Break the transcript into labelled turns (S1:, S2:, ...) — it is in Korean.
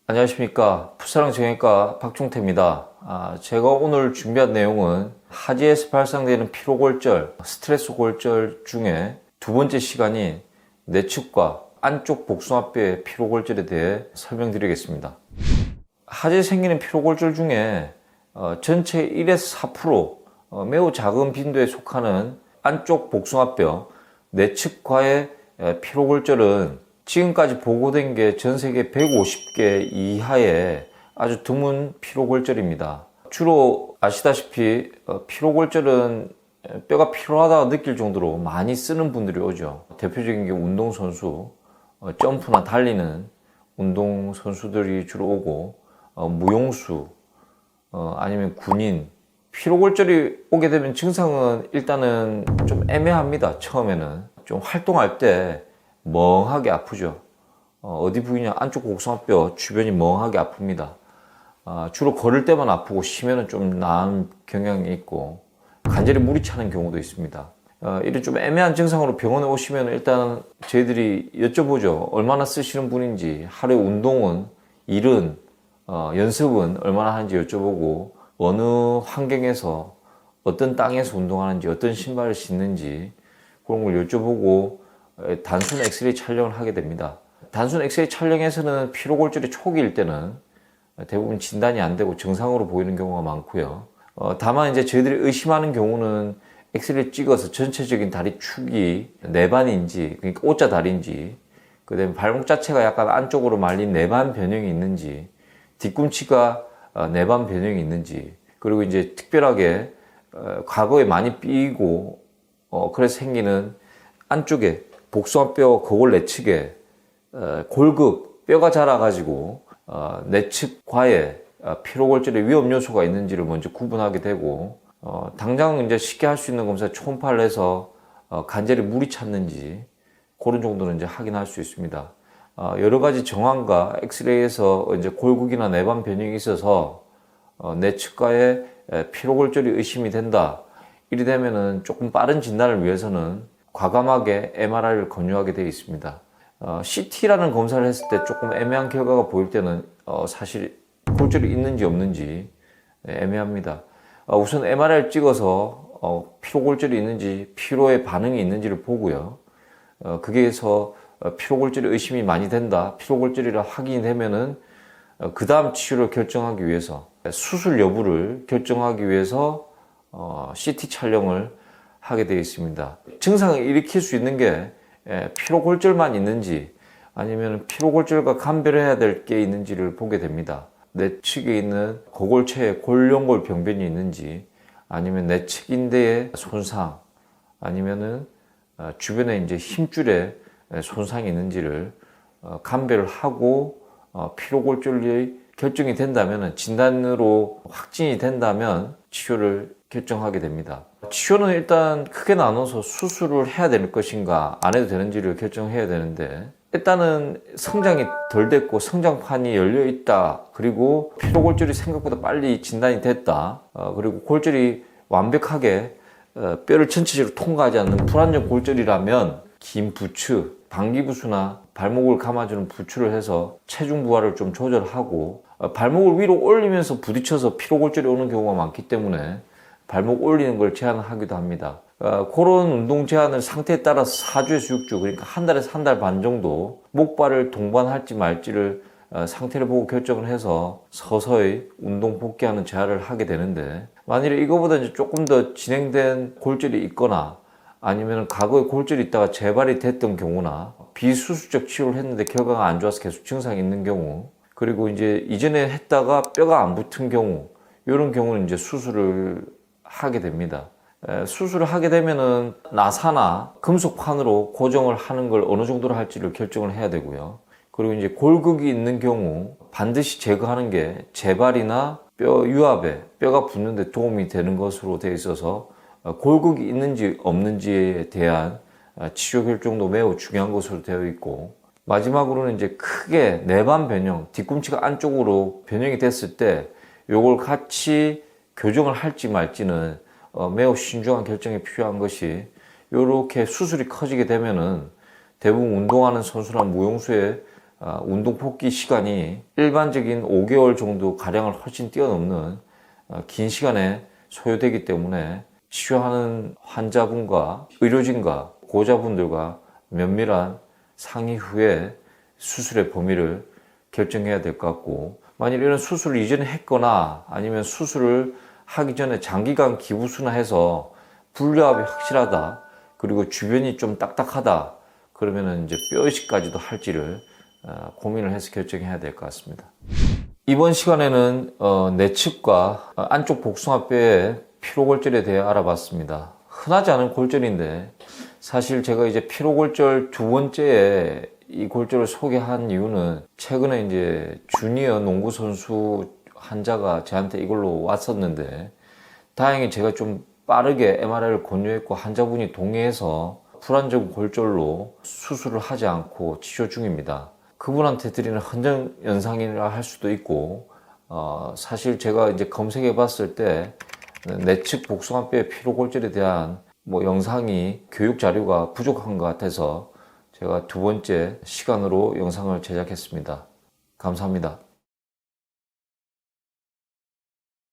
S1: 안녕하십니까. 풋사랑 정형외과 박종태입니다. 제가 오늘 준비한 내용은 하지에서 발생되는 피로골절, 스트레스 골절 중에 두 번째 시간인 내측과 안쪽 복숭아뼈의 피로골절에 대해 설명드리겠습니다. 하지에 생기는 피로골절 중에 전체 1에서 4% 매우 작은 빈도에 속하는 안쪽 복숭아뼈, 내측과의 피로골절은 지금까지 보고된 게 전 세계 150개 이하의 아주 드문 피로골절입니다. 주로 아시다시피 피로골절은 뼈가 피로하다고 느낄 정도로 많이 쓰는 분들이 오죠. 대표적인 게 운동선수, 점프나 달리는 운동선수들이 주로 오고, 무용수, 아니면 군인. 피로골절이 오게 되면 증상은 일단은 좀 애매합니다. 처음에는 좀 활동할 때 멍하게 아프죠. 어디 부위냐? 안쪽 복숭아뼈 주변이 멍하게 아픕니다. 주로 걸을 때만 아프고 쉬면은 좀 나은 경향이 있고 관절에 물이 차는 경우도 있습니다. 이런 좀 애매한 증상으로 병원에 오시면 일단 저희들이 여쭤보죠. 얼마나 쓰시는 분인지, 하루에 운동은, 일은, 연습은 얼마나 하는지 여쭤보고, 어느 환경에서, 어떤 땅에서 운동하는지, 어떤 신발을 신는지 그런 걸 여쭤보고 단순 엑스레이 촬영을 하게 됩니다. 단순 엑스레이 촬영에서는 피로골절이 초기일 때는 대부분 진단이 안 되고 정상으로 보이는 경우가 많고요. 다만 이제 저희들이 의심하는 경우는 엑스레이 찍어서 전체적인 다리 축이 내반인지, 그러니까 O자 다리인지, 그 다음에 발목 자체가 약간 안쪽으로 말린 내반 변형이 있는지, 뒤꿈치가 내반 변형이 있는지, 그리고 이제 특별하게 과거에 많이 삐고 그래서 생기는 안쪽에 복숭아뼈 거골 내측에 골극 뼈가 자라가지고 내측과의 피로골절의 위험 요소가 있는지를 먼저 구분하게 되고, 당장 이제 쉽게 할 수 있는 검사 초음파를 해서 관절에 물이 찼는지 그런 정도는 이제 확인할 수 있습니다. 여러 가지 정황과 엑스레이에서 이제 골극이나 내반 변형이 있어서 내측과의 피로골절이 의심이 된다. 이리 되면은 조금 빠른 진단을 위해서는 과감하게 MRI를 권유하게 되어 있습니다. CT라는 검사를 했을 때 조금 애매한 결과가 보일 때는 사실 골절이 있는지 없는지 애매합니다. 우선 MRI를 찍어서 피로골절이 있는지, 피로의 반응이 있는지를 보고요. 그게 해서 피로골절이 의심이 많이 된다, 피로골절이라 확인이 되면은 그 다음 치료를 결정하기 위해서, 수술 여부를 결정하기 위해서 CT 촬영을 하게 되어 있습니다. 증상을 일으킬 수 있는 게 피로골절만 있는지 아니면 피로골절과 감별해야 될 게 있는지를 보게 됩니다. 내측에 있는 거골체에 골연골 병변이 있는지, 아니면 내측 인대에 손상, 아니면은 주변에 이제 힘줄에 손상이 있는지를 감별을 하고 피로골절이 결정이 된다면, 진단으로 확진이 된다면 치료를 결정하게 됩니다. 치료는 일단 크게 나눠서 수술을 해야 될 것인가 안 해도 되는지를 결정해야 되는데, 일단은 성장이 덜 됐고 성장판이 열려 있다, 그리고 피로골절이 생각보다 빨리 진단이 됐다, 그리고 골절이 완벽하게 뼈를 전체적으로 통과하지 않는 불안정 골절이라면 긴 부츠, 방귀부수나 발목을 감아주는 부츠를 해서 체중 부하를 좀 조절하고, 발목을 위로 올리면서 부딪혀서 피로골절이 오는 경우가 많기 때문에 발목 올리는 걸 제한하기도 합니다. 그런 운동 제한을 상태에 따라서 4주에서 6주, 그러니까 한 달에서 한 달 반 정도 목발을 동반할지 말지를 상태를 보고 결정을 해서 서서히 운동 복귀하는 제한을 하게 되는데, 만일에 이거보다 이제 조금 더 진행된 골절이 있거나 아니면 과거에 골절이 있다가 재발이 됐던 경우나 비수술적 치료를 했는데 결과가 안 좋아서 계속 증상이 있는 경우, 그리고 이제 이전에 했다가 뼈가 안 붙은 경우, 이런 경우는 이제 수술을 하게 됩니다. 수술을 하게 되면은 나사나 금속판으로 고정을 하는 걸 어느 정도로 할지를 결정을 해야 되고요. 그리고 이제 골극이 있는 경우 반드시 제거하는 게 재발이나 뼈 유압에 뼈가 붙는 데 도움이 되는 것으로 되어 있어서 골극이 있는지 없는지에 대한 치료 결정도 매우 중요한 것으로 되어 있고, 마지막으로는 이제 크게 내반 변형, 뒤꿈치가 안쪽으로 변형이 됐을 때 요걸 같이 교정을 할지 말지는 매우 신중한 결정이 필요한 것이, 이렇게 수술이 커지게 되면은 대부분 운동하는 선수나 무용수의 운동 복귀 시간이 일반적인 5개월 정도 가량을 훨씬 뛰어넘는 긴 시간에 소요되기 때문에 치료하는 환자분과 의료진과 보호자분들과 면밀한 상의 후에 수술의 범위를 결정해야 될 것 같고, 만일 이런 수술을 이전에 했거나 아니면 수술을 하기 전에 장기간 기부순화해서 불려압이 확실하다, 그리고 주변이 좀 딱딱하다, 그러면은 이제 뼈이식까지도 할지를 고민을 해서 결정해야 될 것 같습니다. 이번 시간에는 내측과 안쪽 복숭아뼈의 피로골절에 대해 알아봤습니다. 흔하지 않은 골절인데, 사실 제가 이제 피로골절 두 번째에 이 골절을 소개한 이유는 최근에 이제 주니어 농구 선수 환자가 저한테 이걸로 왔었는데, 다행히 제가 좀 빠르게 MRI를 권유했고 환자분이 동의해서 불안정 골절로 수술을 하지 않고 치료 중입니다. 그분한테 드리는 헌정 연상이라 할 수도 있고, 사실 제가 이제 검색해 봤을 때 내측 복숭아뼈의 피로골절에 대한 영상이 교육 자료가 부족한 것 같아서 제가 두 번째 시간으로 영상을 제작했습니다. 감사합니다.